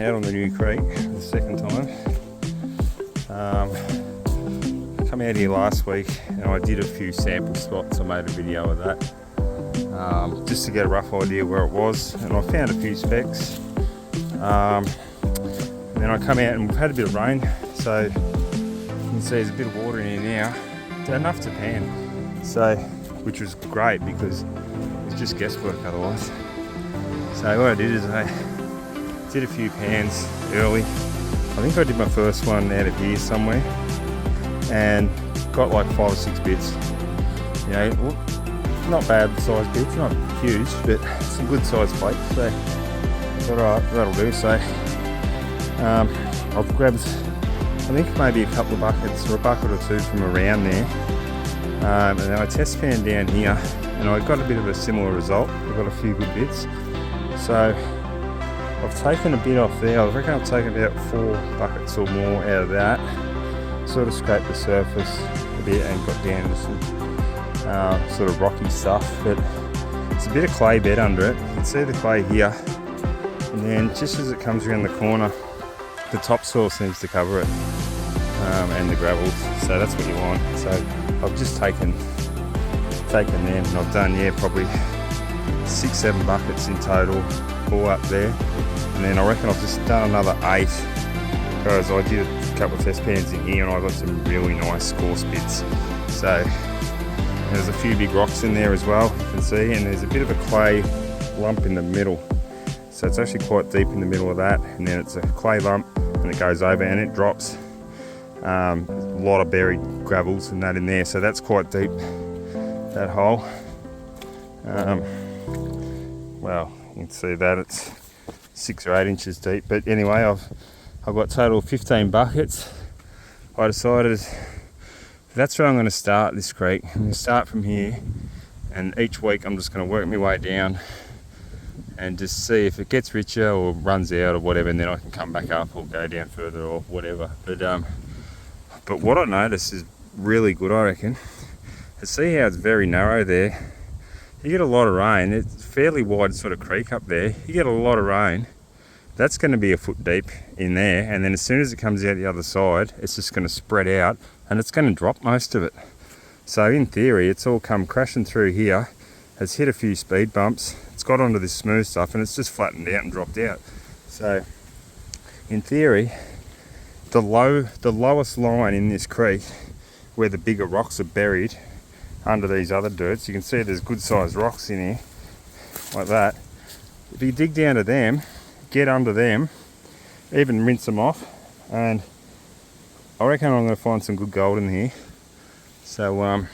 out on the new creek the second time. Come out here last week and I did a few sample spots. I made a video of that just to get a rough idea where it was, and I found a few specks. And then I come out and we've had a bit of rain, so you can see there's a bit of water in here now, enough to pan, so which was great because it's just guesswork otherwise. So what I did is I did a few pans early. I think I did my first one out of here somewhere and got like 5 or 6 bits. You know, not bad size bits, not huge, but some good size plates. So I thought, alright, that'll do. So I've grabbed, I think maybe a couple of buckets or a bucket or two from around there. And then I test pan down here and I got a bit of a similar result. I got a few good bits. So I've taken a bit off there. I reckon I've taken about 4 buckets or more out of that. Sort of scraped the surface a bit and got down to some sort of rocky stuff. But it's a bit of clay bed under it. You can see the clay here. And then just as it comes around the corner, the topsoil seems to cover it and the gravels. So that's what you want. So I've just taken them and I've done, yeah, probably 6-7 buckets in total, all up there. And then I reckon I've just done another 8 because I did a couple of test pans in here and I got some really nice coarse bits. So there's a few big rocks in there as well, you can see, and there's a bit of a clay lump in the middle. So it's actually quite deep in the middle of that, and then it's a clay lump and it goes over and it drops. A lot of buried gravels and that in there, so that's quite deep, that hole. Well, you can see that it's 6 or 8 inches deep, but anyway, I've got a total of 15 buckets. I decided that's where I'm going to start this creek. I'm going to start from here, and each week I'm just going to work my way down and just see if it gets richer or runs out or whatever, and then I can come back up or go down further or whatever. But what I noticed is really good, I reckon. To see how it's very narrow there. You get a lot of rain. It's a fairly wide sort of creek up there. You get a lot of rain. That's going to be a foot deep in there, and then as soon as it comes out the other side, it's just going to spread out and it's going to drop most of it. So in theory, it's all come crashing through here. It's hit a few speed bumps. It's got onto this smooth stuff and it's just flattened out and dropped out. So in theory, the lowest line in this creek, where the bigger rocks are buried under these other dirts, you can see there's good sized rocks in here, like that. If you dig down to them, get under them, even rinse them off, and I reckon I'm going to find some good gold in here. So